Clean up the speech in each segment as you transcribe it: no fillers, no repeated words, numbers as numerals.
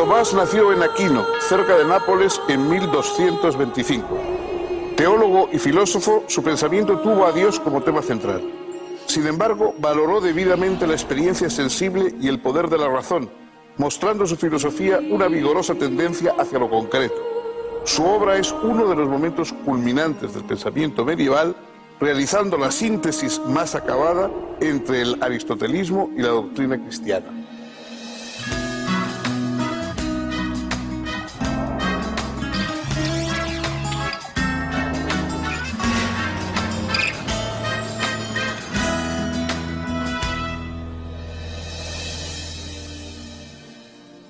Tomás nació en Aquino, cerca de Nápoles, en 1225. Teólogo y filósofo, su pensamiento tuvo a Dios como tema central. Sin embargo, valoró debidamente la experiencia sensible y el poder de la razón, mostrando su filosofía una vigorosa tendencia hacia lo concreto. Su obra es uno de los momentos culminantes del pensamiento medieval, realizando la síntesis más acabada entre el aristotelismo y la doctrina cristiana.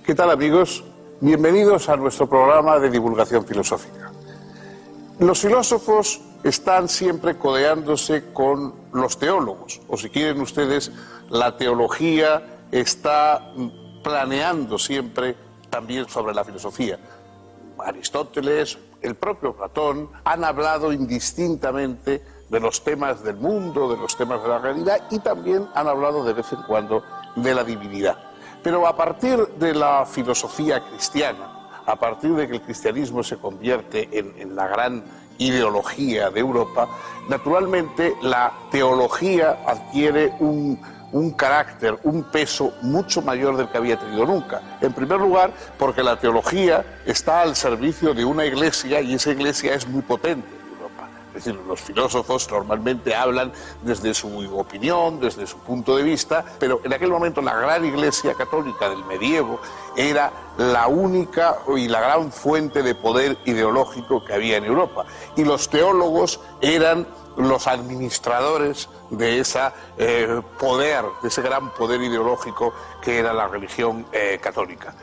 ¿Qué tal, amigos? Bienvenidos a nuestro programa de divulgación filosófica. Los filósofos están siempre codeándose con los teólogos, o si quieren ustedes, la teología está planeando siempre también sobre la filosofía. Aristóteles, el propio Platón, han hablado indistintamente de los temas del mundo, de los temas de la realidad, y también han hablado de vez en cuando de la divinidad. Pero a partir de la filosofía cristiana, a partir de que el cristianismo se convierte en la gran ideología de Europa, naturalmente la teología adquiere un carácter, un peso mucho mayor del que había tenido nunca. En primer lugar, porque la teología está al servicio de una iglesia y esa iglesia es muy potente. Es decir, los filósofos normalmente hablan desde su opinión, desde su punto de vista, pero en aquel momento la gran Iglesia católica del medievo era la única y la gran fuente de poder ideológico que había en Europa. Y los teólogos eran los administradores de ese poder, de ese gran poder ideológico que era la religión católica.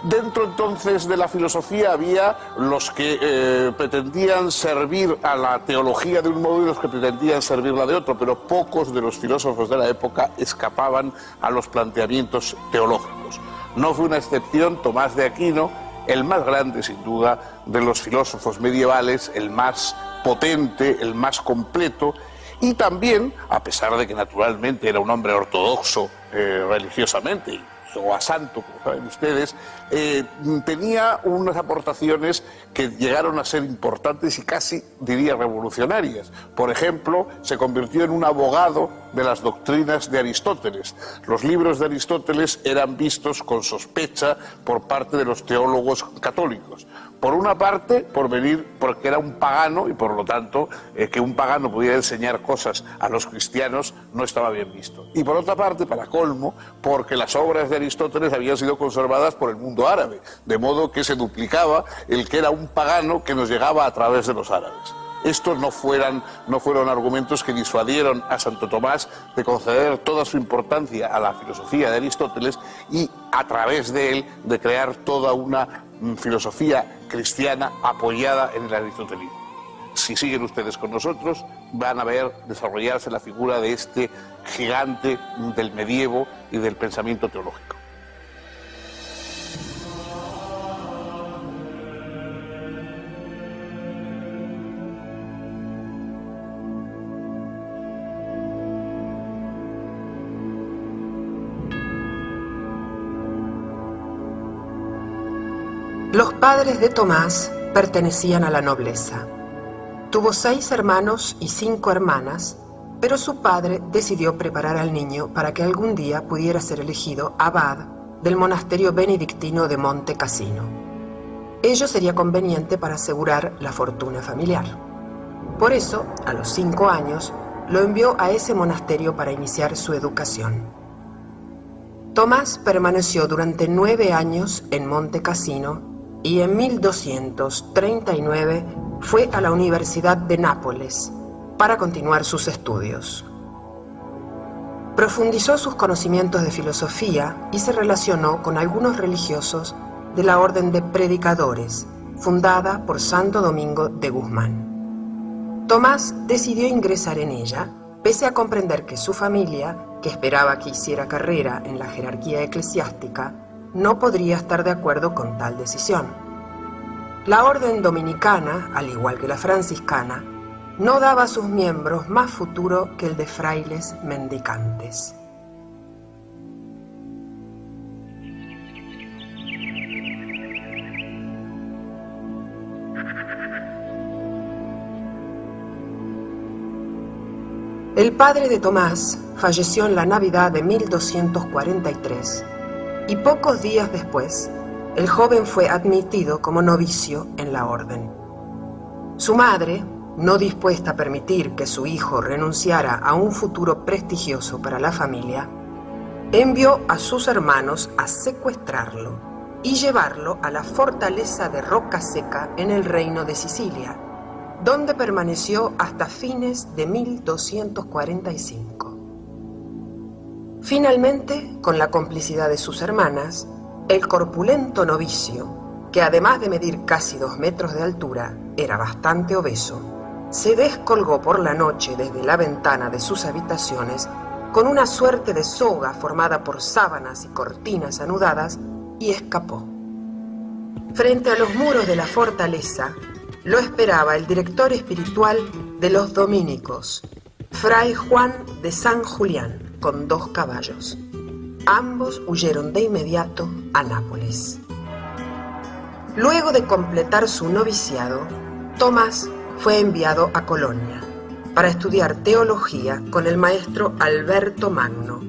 Dentro entonces de la filosofía había los que pretendían servir a la teología de un modo y los que pretendían servirla de otro, pero pocos de los filósofos de la época escapaban a los planteamientos teológicos. No fue una excepción Tomás de Aquino, el más grande sin duda de los filósofos medievales, el más potente, el más completo, y también, a pesar de que naturalmente era un hombre ortodoxo religiosamente, o a santo, como saben ustedes, tenía unas aportaciones que llegaron a ser importantes y casi, diría, revolucionarias. Por ejemplo, se convirtió en un abogado de las doctrinas de Aristóteles. Los libros de Aristóteles eran vistos con sospecha por parte de los teólogos católicos. Por una parte, porque era un pagano y por lo tanto que un pagano pudiera enseñar cosas a los cristianos no estaba bien visto. Y por otra parte, para colmo, porque las obras de Aristóteles habían sido conservadas por el mundo árabe, de modo que se duplicaba el que era un pagano que nos llegaba a través de los árabes. Estos no fueron argumentos que disuadieron a Santo Tomás de conceder toda su importancia a la filosofía de Aristóteles y a través de él de crear toda una filosofía cristiana apoyada en el aristotelismo. Si siguen ustedes con nosotros, van a ver desarrollarse la figura de este gigante del medievo y del pensamiento teológico. Los padres de Tomás pertenecían a la nobleza. Tuvo 6 hermanos y 5 hermanas, pero su padre decidió preparar al niño para que algún día pudiera ser elegido abad del monasterio benedictino de Monte Cassino. Ello sería conveniente para asegurar la fortuna familiar. Por eso, a los 5 años, lo envió a ese monasterio para iniciar su educación. Tomás permaneció durante 9 años en Monte Cassino y en 1239 fue a la Universidad de Nápoles para continuar sus estudios. Profundizó sus conocimientos de filosofía y se relacionó con algunos religiosos de la Orden de Predicadores, fundada por Santo Domingo de Guzmán. Tomás decidió ingresar en ella, pese a comprender que su familia, que esperaba que hiciera carrera en la jerarquía eclesiástica, no podría estar de acuerdo con tal decisión. La orden dominicana, al igual que la franciscana, no daba a sus miembros más futuro que el de frailes mendicantes. El padre de Tomás falleció en la Navidad de 1243 y pocos días después el joven fue admitido como novicio en la orden. Su madre, no dispuesta a permitir que su hijo renunciara a un futuro prestigioso para la familia, envió a sus hermanos a secuestrarlo y llevarlo a la fortaleza de Rocaseca en el reino de Sicilia, donde permaneció hasta fines de 1245. Finalmente, con la complicidad de sus hermanas, el corpulento novicio, que además de medir casi 2 metros de altura, era bastante obeso, se descolgó por la noche desde la ventana de sus habitaciones con una suerte de soga formada por sábanas y cortinas anudadas y escapó. Frente a los muros de la fortaleza lo esperaba el director espiritual de los dominicos, Fray Juan de San Julián, con 2 caballos. Ambos huyeron de inmediato a Nápoles. Luego de completar su noviciado, Tomás fue enviado a Colonia para estudiar teología con el maestro Alberto Magno.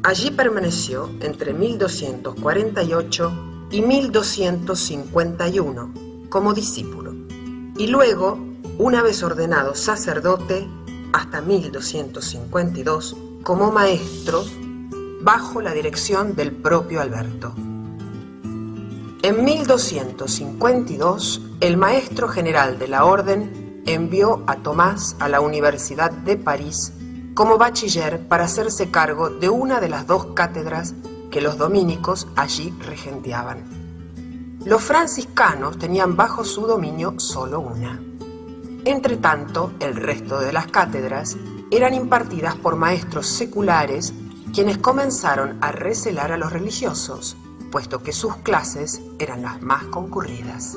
Allí permaneció entre 1248 y 1251 como discípulo y luego, una vez ordenado sacerdote, hasta 1252 como maestro bajo la dirección del propio Alberto. En 1252, el maestro general de la orden envió a Tomás a la Universidad de París como bachiller para hacerse cargo de una de las 2 cátedras que los dominicos allí regenteaban. Los franciscanos tenían bajo su dominio solo una. Entretanto, el resto de las cátedras eran impartidas por maestros seculares, quienes comenzaron a recelar a los religiosos, puesto que sus clases eran las más concurridas.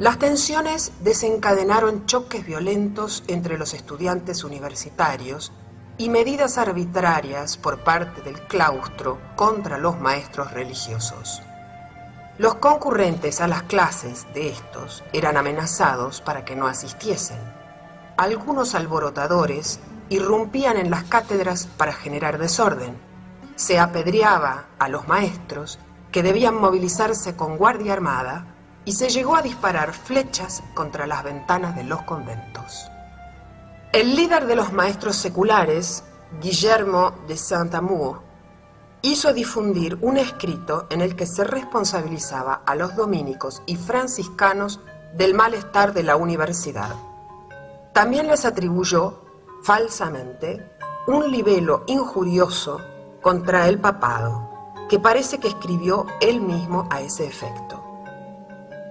Las tensiones desencadenaron choques violentos entre los estudiantes universitarios y medidas arbitrarias por parte del claustro contra los maestros religiosos. Los concurrentes a las clases de estos eran amenazados para que no asistiesen. Algunos alborotadores irrumpían en las cátedras para generar desorden. Se apedreaba a los maestros, que debían movilizarse con guardia armada, y se llegó a disparar flechas contra las ventanas de los conventos. El líder de los maestros seculares, Guillermo de Saint-Amour, hizo difundir un escrito en el que se responsabilizaba a los dominicos y franciscanos del malestar de la universidad. También les atribuyó, falsamente, un libelo injurioso contra el papado, que parece que escribió él mismo a ese efecto.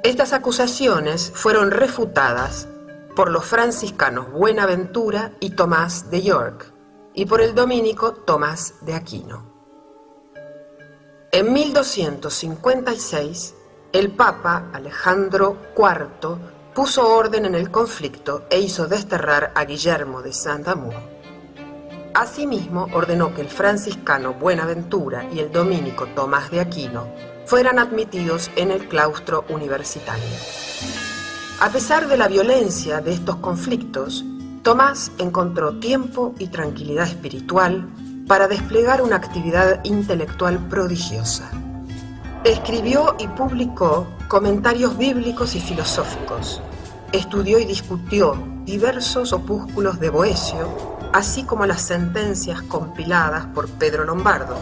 Estas acusaciones fueron refutadas por los franciscanos Buenaventura y Tomás de York, y por el dominico Tomás de Aquino. En 1256, el Papa Alejandro IV puso orden en el conflicto e hizo desterrar a Guillermo de Saint-Amour. Asimismo, ordenó que el franciscano Buenaventura y el dominico Tomás de Aquino fueran admitidos en el claustro universitario. A pesar de la violencia de estos conflictos, Tomás encontró tiempo y tranquilidad espiritual para desplegar una actividad intelectual prodigiosa. Escribió y publicó comentarios bíblicos y filosóficos. Estudió y discutió diversos opúsculos de Boecio, así como las sentencias compiladas por Pedro Lombardo.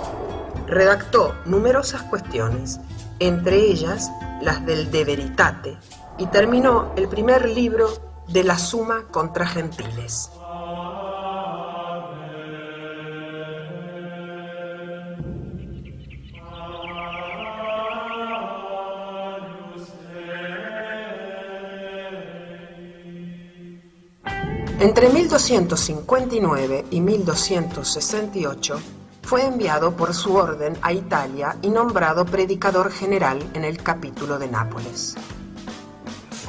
Redactó numerosas cuestiones, entre ellas las del De Veritate, y terminó el primer libro de la Suma contra Gentiles. Entre 1259 y 1268 fue enviado por su orden a Italia y nombrado predicador general en el capítulo de Nápoles.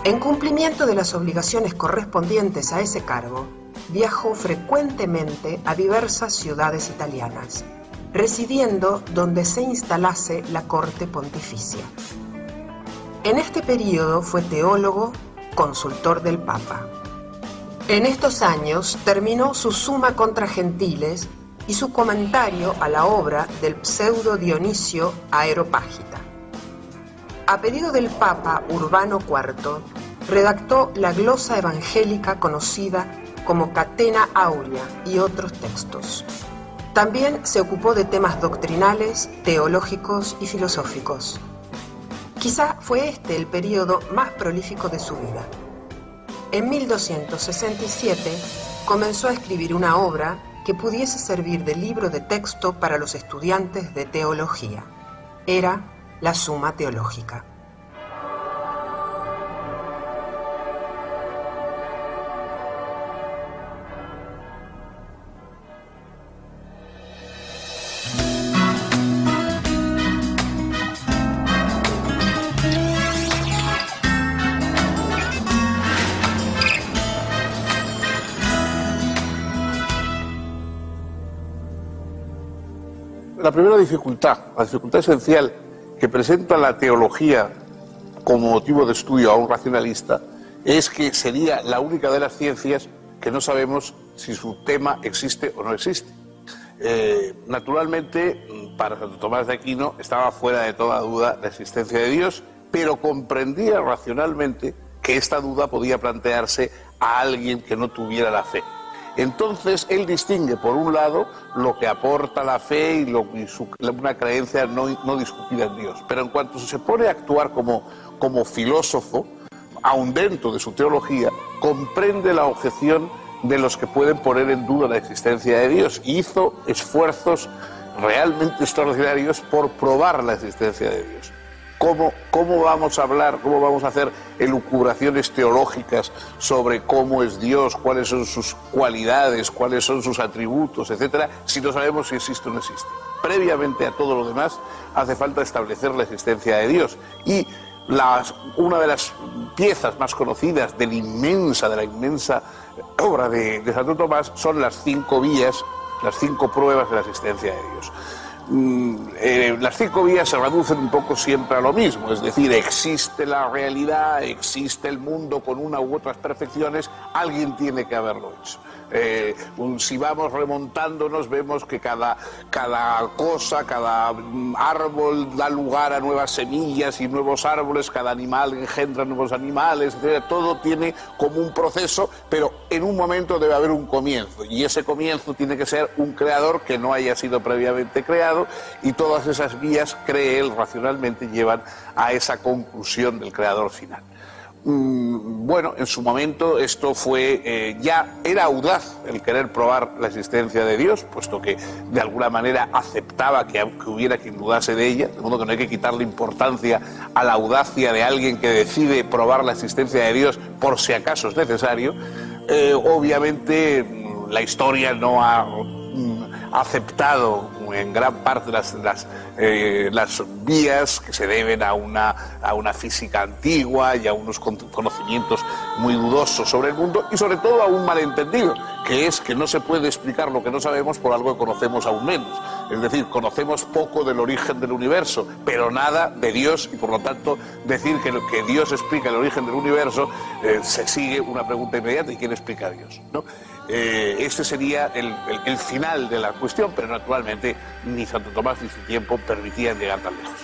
En cumplimiento de las obligaciones correspondientes a ese cargo, viajó frecuentemente a diversas ciudades italianas, residiendo donde se instalase la corte pontificia. En este período fue teólogo, consultor del Papa. En estos años terminó su Summa contra Gentiles y su comentario a la obra del pseudo Dionisio Areopágita. A pedido del Papa Urbano IV, redactó la glosa evangélica conocida como Catena Aurea y otros textos. También se ocupó de temas doctrinales, teológicos y filosóficos. Quizá fue este el período más prolífico de su vida. En 1267 comenzó a escribir una obra que pudiese servir de libro de texto para los estudiantes de teología. Era la Summa Teológica. La primera dificultad, la dificultad esencial que presenta la teología como motivo de estudio a un racionalista es que sería la única de las ciencias que no sabemos si su tema existe o no existe. Naturalmente, para Santo Tomás de Aquino estaba fuera de toda duda la existencia de Dios, pero comprendía racionalmente que esta duda podía plantearse a alguien que no tuviera la fe. Entonces él distingue, por un lado, lo que aporta la fe y una creencia no discutida en Dios. Pero en cuanto se pone a actuar como filósofo, aun dentro de su teología, comprende la objeción de los que pueden poner en duda la existencia de Dios y hizo esfuerzos realmente extraordinarios por probar la existencia de Dios. ¿Cómo vamos a hablar, cómo vamos a hacer elucubraciones teológicas sobre cómo es Dios, cuáles son sus cualidades, cuáles son sus atributos, etcétera, si no sabemos si existe o no existe? Previamente a todo lo demás, hace falta establecer la existencia de Dios. Y una de las piezas más conocidas de la inmensa obra de Santo Tomás son las 5 vías, las 5 pruebas de la existencia de Dios. Las 5 vías se reducen un poco siempre a lo mismo, es decir, existe la realidad, existe el mundo con una u otras perfecciones, alguien tiene que haberlo hecho. Si vamos remontándonos vemos que cada cosa, cada árbol da lugar a nuevas semillas y nuevos árboles, cada animal engendra nuevos animales, etc. Todo tiene como un proceso, pero en un momento debe haber un comienzo y ese comienzo tiene que ser un creador que no haya sido previamente creado y todas esas vías, cree él racionalmente, llevan a esa conclusión del creador final. Bueno, en su momento esto fue, ya era audaz el querer probar la existencia de Dios, puesto que de alguna manera aceptaba que hubiera quien dudase de ella, de modo que no hay que quitarle importancia a la audacia de alguien que decide probar la existencia de Dios por si acaso es necesario. Obviamente la historia no ha aceptado en gran parte las vías que se deben a una física antigua y a unos conocimientos muy dudosos sobre el mundo y sobre todo a un malentendido, que es que no se puede explicar lo que no sabemos por algo que conocemos aún menos. Es decir, conocemos poco del origen del universo, pero nada de Dios, y por lo tanto decir que Dios explica el origen del universo, se sigue una pregunta inmediata: ¿y quién explica a Dios? ¿No? Este sería el final de la cuestión, pero naturalmente ni Santo Tomás ni su tiempo permitían llegar tan lejos.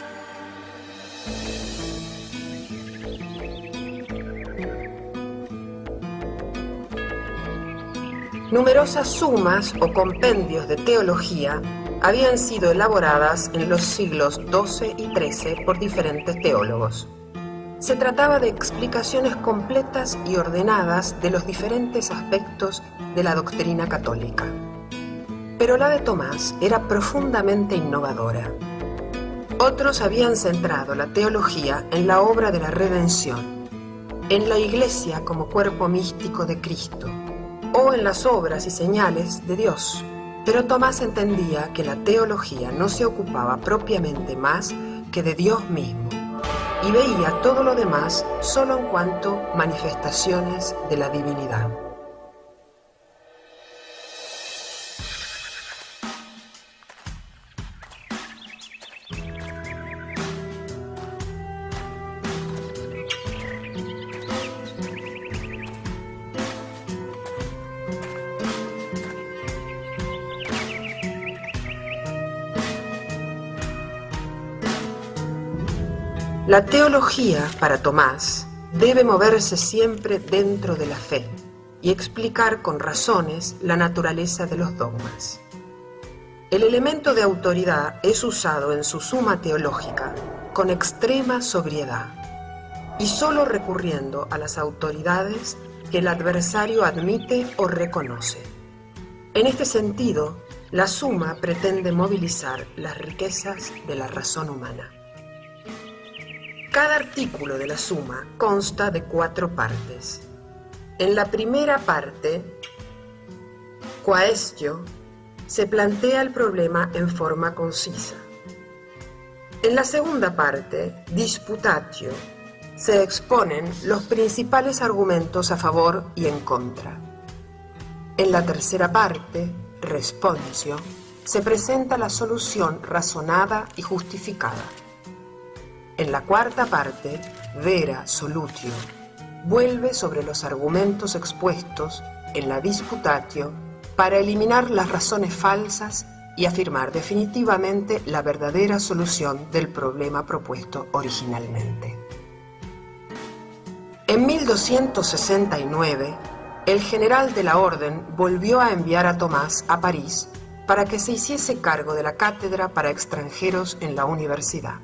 Numerosas sumas o compendios de teología habían sido elaboradas en los siglos XII y XIII por diferentes teólogos. Se trataba de explicaciones completas y ordenadas de los diferentes aspectos de la doctrina católica. Pero la de Tomás era profundamente innovadora. Otros habían centrado la teología en la obra de la redención, en la Iglesia como cuerpo místico de Cristo, o en las obras y señales de Dios. Pero Tomás entendía que la teología no se ocupaba propiamente más que de Dios mismo, y veía todo lo demás solo en cuanto manifestaciones de la divinidad. La teología, para Tomás, debe moverse siempre dentro de la fe y explicar con razones la naturaleza de los dogmas. El elemento de autoridad es usado en su suma teológica con extrema sobriedad y solo recurriendo a las autoridades que el adversario admite o reconoce. En este sentido, la suma pretende movilizar las riquezas de la razón humana. Cada artículo de la suma consta de 4 partes. En la primera parte, quaestio, se plantea el problema en forma concisa. En la segunda parte, disputatio, se exponen los principales argumentos a favor y en contra. En la tercera parte, responsio, se presenta la solución razonada y justificada. En la cuarta parte, vera solutio, vuelve sobre los argumentos expuestos en la disputatio para eliminar las razones falsas y afirmar definitivamente la verdadera solución del problema propuesto originalmente. En 1269, el general de la Orden volvió a enviar a Tomás a París para que se hiciese cargo de la cátedra para extranjeros en la universidad.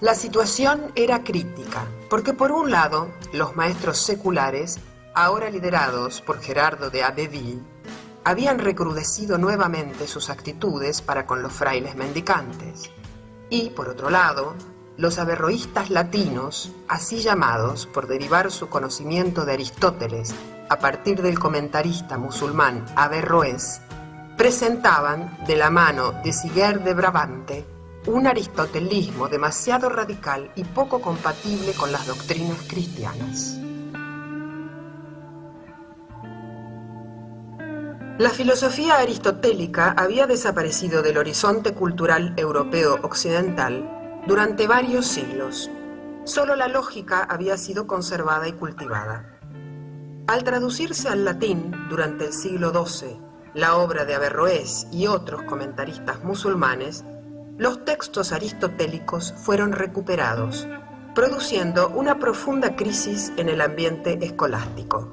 La situación era crítica, porque por un lado, los maestros seculares, ahora liderados por Gerardo de Abbeville, habían recrudecido nuevamente sus actitudes para con los frailes mendicantes, y por otro lado, los averroístas latinos, así llamados por derivar su conocimiento de Aristóteles a partir del comentarista musulmán Averroés, presentaban, de la mano de Siger de Brabante, un aristotelismo demasiado radical y poco compatible con las doctrinas cristianas. La filosofía aristotélica había desaparecido del horizonte cultural europeo occidental durante varios siglos. Solo la lógica había sido conservada y cultivada. Al traducirse al latín durante el siglo XII la obra de Averroés y otros comentaristas musulmanes, los textos aristotélicos fueron recuperados, produciendo una profunda crisis en el ambiente escolástico.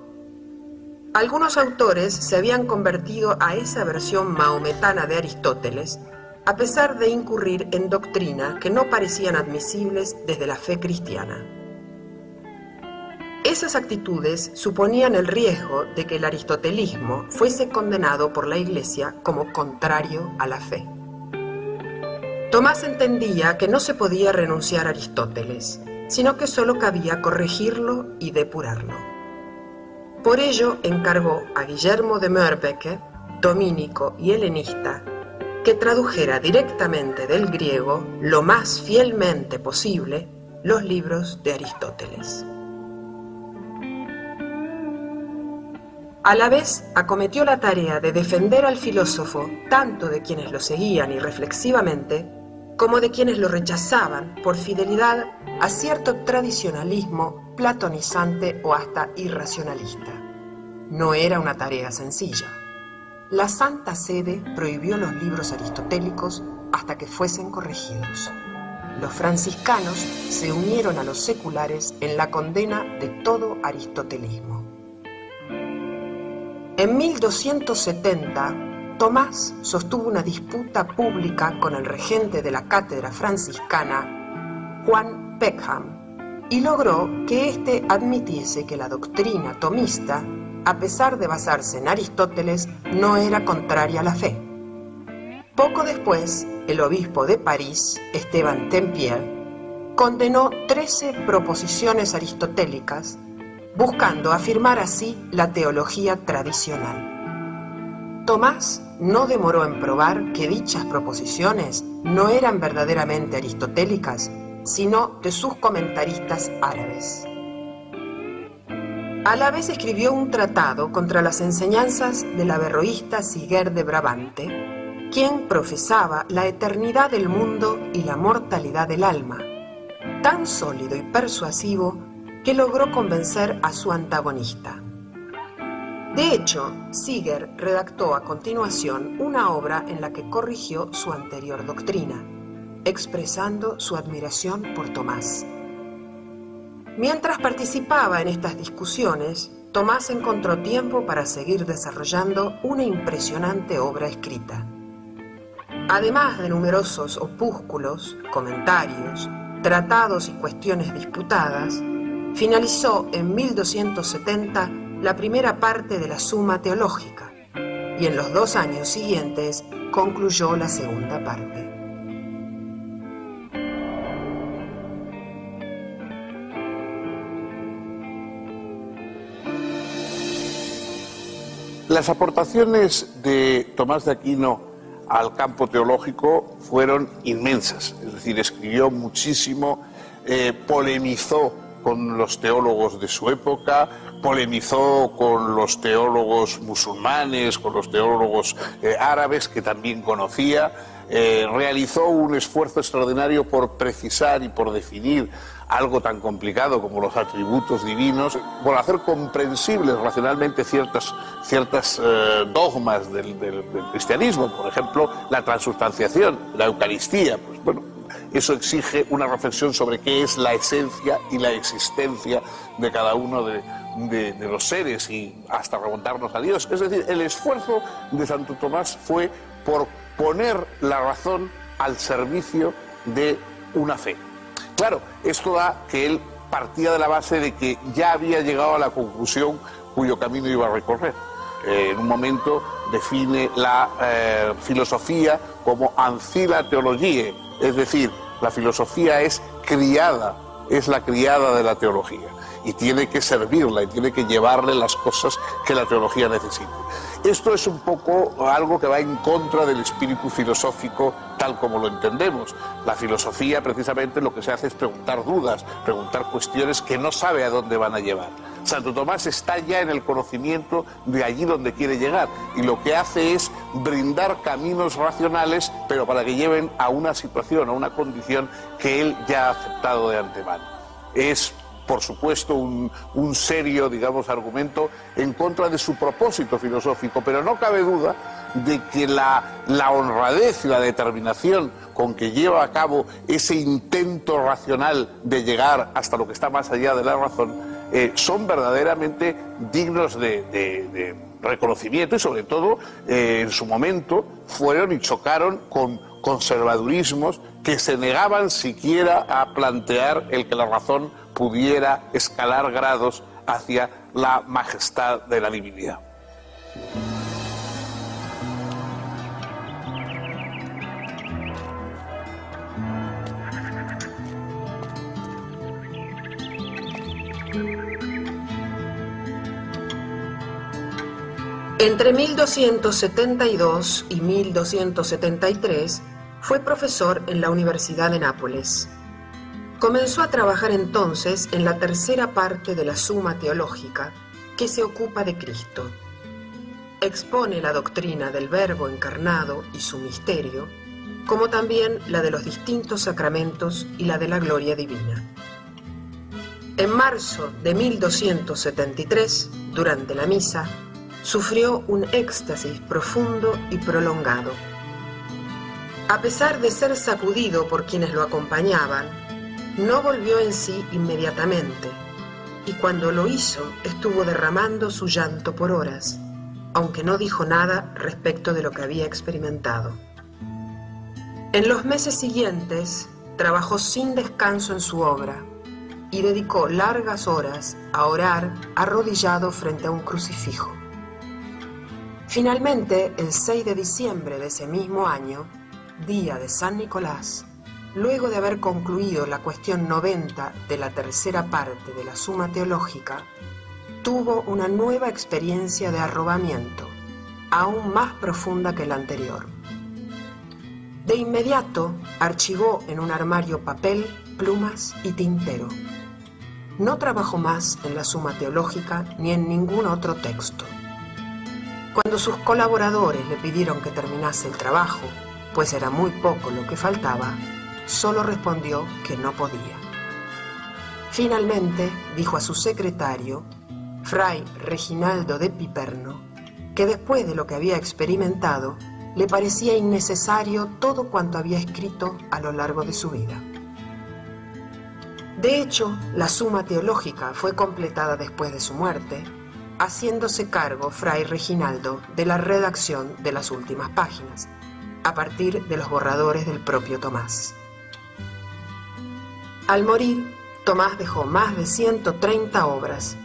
Algunos autores se habían convertido a esa versión mahometana de Aristóteles, a pesar de incurrir en doctrinas que no parecían admisibles desde la fe cristiana. Esas actitudes suponían el riesgo de que el aristotelismo fuese condenado por la Iglesia como contrario a la fe. Tomás entendía que no se podía renunciar a Aristóteles, sino que solo cabía corregirlo y depurarlo. Por ello encargó a Guillermo de Moerbeke, dominico y helenista, que tradujera directamente del griego, lo más fielmente posible, los libros de Aristóteles. A la vez acometió la tarea de defender al filósofo tanto de quienes lo seguían irreflexivamente como de quienes lo rechazaban por fidelidad a cierto tradicionalismo platonizante o hasta irracionalista. No era una tarea sencilla. La Santa Sede prohibió los libros aristotélicos hasta que fuesen corregidos. Los franciscanos se unieron a los seculares en la condena de todo aristotelismo. En 1270, Tomás sostuvo una disputa pública con el regente de la cátedra franciscana, Juan Peckham, y logró que éste admitiese que la doctrina tomista, a pesar de basarse en Aristóteles, no era contraria a la fe. Poco después, el obispo de París, Esteban Tempier, condenó 13 proposiciones aristotélicas, buscando afirmar así la teología tradicional. Tomás no demoró en probar que dichas proposiciones no eran verdaderamente aristotélicas, sino de sus comentaristas árabes. A la vez escribió un tratado contra las enseñanzas del averroísta Siger de Brabante, quien profesaba la eternidad del mundo y la mortalidad del alma, tan sólido y persuasivo que logró convencer a su antagonista. De hecho, Siger redactó a continuación una obra en la que corrigió su anterior doctrina, expresando su admiración por Tomás. Mientras participaba en estas discusiones, Tomás encontró tiempo para seguir desarrollando una impresionante obra escrita. Además de numerosos opúsculos, comentarios, tratados y cuestiones disputadas, finalizó en 1270 la primera parte de la Summa Teológica y en los 2 años siguientes concluyó la segunda parte. Las aportaciones de Tomás de Aquino al campo teológico fueron inmensas, es decir, escribió muchísimo, polemizó con los teólogos de su época, polemizó con los teólogos musulmanes, con los teólogos árabes que también conocía, realizó un esfuerzo extraordinario por precisar y por definir algo tan complicado como los atributos divinos, por hacer comprensibles racionalmente ciertas dogmas del cristianismo, por ejemplo, la transubstanciación, la Eucaristía. Pues bueno, eso exige una reflexión sobre qué es la esencia y la existencia de cada uno de los seres y hasta remontarnos a Dios. Es decir, el esfuerzo de Santo Tomás fue por poner la razón al servicio de una fe. Claro, esto da que él partía de la base de que ya había llegado a la conclusión cuyo camino iba a recorrer. En un momento define la filosofía como ancilla theologiae, es decir, la filosofía es criada, es la criada de la teología y tiene que servirla y tiene que llevarle las cosas que la teología necesite. Esto es un poco algo que va en contra del espíritu filosófico tal como lo entendemos. La filosofía precisamente lo que se hace es preguntar dudas, preguntar cuestiones que no sabe a dónde van a llevar. Santo Tomás está ya en el conocimiento de allí donde quiere llegar y lo que hace es brindar caminos racionales, pero para que lleven a una situación, a una condición que él ya ha aceptado de antemano. Es, por supuesto, un serio, digamos, argumento en contra de su propósito filosófico, pero no cabe duda de que la honradez y la determinación con que lleva a cabo ese intento racional de llegar hasta lo que está más allá de la razón son verdaderamente dignos de reconocimiento y sobre todo en su momento fueron y chocaron con conservadurismos que se negaban siquiera a plantear el que la razón pudiera escalar grados hacia la majestad de la divinidad. Entre 1272 y 1273 fue profesor en la Universidad de Nápoles. Comenzó a trabajar entonces en la tercera parte de la Summa Teológica, que se ocupa de Cristo. Expone la doctrina del Verbo encarnado y su misterio, como también la de los distintos sacramentos y la de la gloria divina. En marzo de 1273, durante la misa, sufrió un éxtasis profundo y prolongado. A pesar de ser sacudido por quienes lo acompañaban, no volvió en sí inmediatamente, y cuando lo hizo estuvo derramando su llanto por horas, aunque no dijo nada respecto de lo que había experimentado. En los meses siguientes trabajó sin descanso en su obra y dedicó largas horas a orar arrodillado frente a un crucifijo. Finalmente, el 6 de diciembre de ese mismo año, día de San Nicolás, luego de haber concluido la cuestión 90 de la tercera parte de la Summa Teológica, tuvo una nueva experiencia de arrobamiento, aún más profunda que la anterior. De inmediato, archivó en un armario papel, plumas y tintero. No trabajó más en la Summa Teológica ni en ningún otro texto. Cuando sus colaboradores le pidieron que terminase el trabajo, pues era muy poco lo que faltaba, solo respondió que no podía. Finalmente dijo a su secretario, Fray Reginaldo de Piperno, que después de lo que había experimentado, le parecía innecesario todo cuanto había escrito a lo largo de su vida. De hecho, la Suma Teológica fue completada después de su muerte, haciéndose cargo Fray Reginaldo de la redacción de las últimas páginas, a partir de los borradores del propio Tomás. Al morir, Tomás dejó más de 130 obras,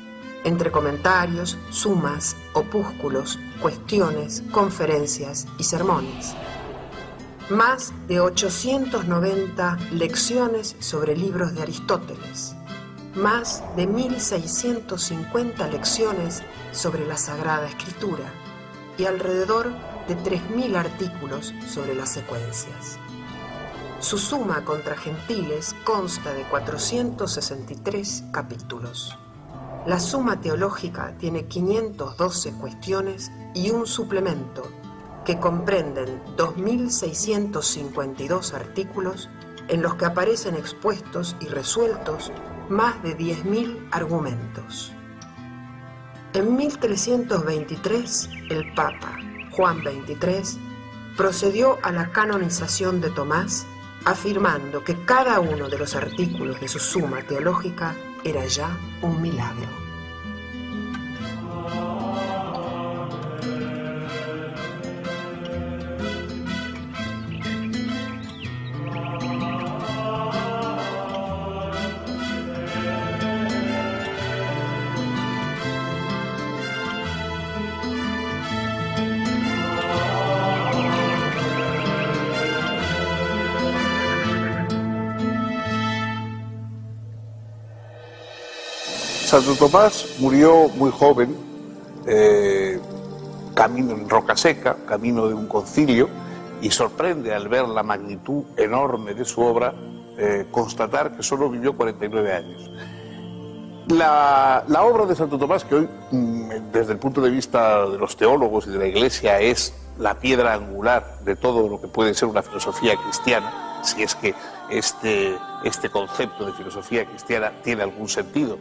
entre comentarios, sumas, opúsculos, cuestiones, conferencias y sermones. Más de 890 lecciones sobre libros de Aristóteles, más de 1650 lecciones sobre la Sagrada Escritura y alrededor de 3000 artículos sobre las secuencias. Su Suma contra Gentiles consta de 463 capítulos. La Suma Teológica tiene 512 cuestiones y un suplemento que comprenden 2652 artículos en los que aparecen expuestos y resueltos más de 10.000 argumentos. En 1323, el Papa Juan XXIII procedió a la canonización de Tomás, afirmando que cada uno de los artículos de su Suma Teológica era ya un milagro. Santo Tomás murió muy joven, camino en Roca Seca, camino de un concilio, y sorprende al ver la magnitud enorme de su obra constatar que solo vivió 49 años. La obra de Santo Tomás, que hoy, desde el punto de vista de los teólogos y de la Iglesia, es la piedra angular de todo lo que puede ser una filosofía cristiana, si es que este concepto de filosofía cristiana tiene algún sentido.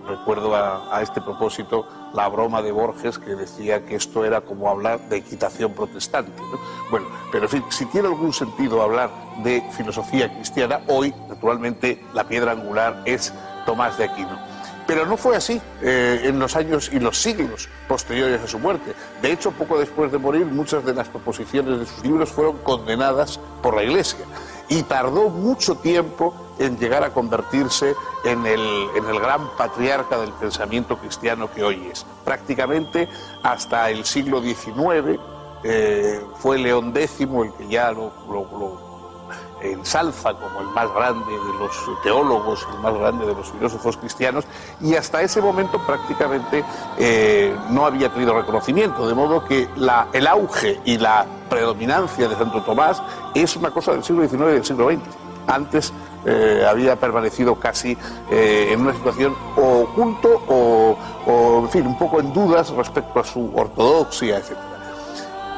Recuerdo a este propósito la broma de Borges, que decía que esto era como hablar de equitación protestante, ¿no? Bueno, pero en fin, si tiene algún sentido hablar de filosofía cristiana, hoy, naturalmente, la piedra angular es Tomás de Aquino. Pero no fue así en los años y los siglos posteriores a su muerte. De hecho, poco después de morir, muchas de las proposiciones de sus libros fueron condenadas por la Iglesia. Y tardó mucho tiempo en llegar a convertirse en el gran patriarca del pensamiento cristiano que hoy es. Prácticamente hasta el siglo XIX fue León X el que ya lo ensalza como el más grande de los teólogos y el más grande de los filósofos cristianos, y hasta ese momento prácticamente no había tenido reconocimiento, de modo que el auge y la predominancia de Santo Tomás es una cosa del siglo XIX y del siglo XX. Antes había permanecido casi en una situación o oculto o, en fin, un poco en dudas respecto a su ortodoxia, etc.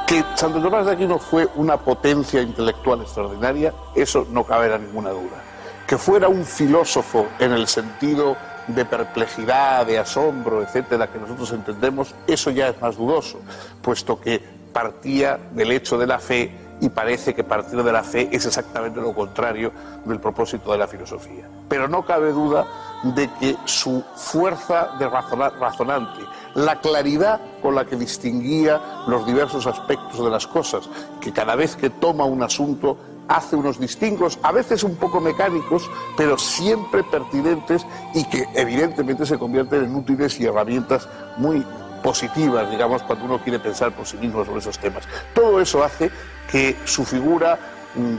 Que Santo Tomás de Aquino fue una potencia intelectual extraordinaria, eso no cabe ninguna duda. Que fuera un filósofo en el sentido de perplejidad, de asombro, etcétera, que nosotros entendemos, eso ya es más dudoso, puesto que partía del hecho de la fe, y parece que partir de la fe es exactamente lo contrario del propósito de la filosofía. Pero no cabe duda de que su fuerza de razonante, la claridad con la que distinguía los diversos aspectos de las cosas, que cada vez que toma un asunto hace unos distingos, a veces un poco mecánicos, pero siempre pertinentes y que evidentemente se convierten en útiles y herramientas muy positivas, digamos, cuando uno quiere pensar por sí mismo sobre esos temas. Todo eso hace que su figura,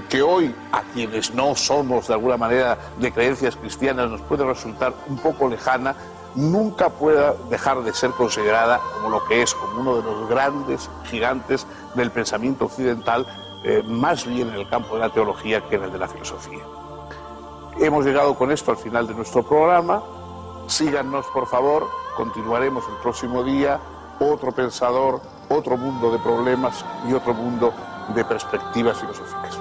que hoy a quienes no somos de alguna manera de creencias cristianas nos puede resultar un poco lejana, nunca pueda dejar de ser considerada como lo que es, como uno de los grandes gigantes del pensamiento occidental, más bien en el campo de la teología que en el de la filosofía. Hemos llegado con esto al final de nuestro programa. Síganos, por favor, continuaremos el próximo día, otro pensador, otro mundo de problemas y otro mundo de perspectivas filosóficas.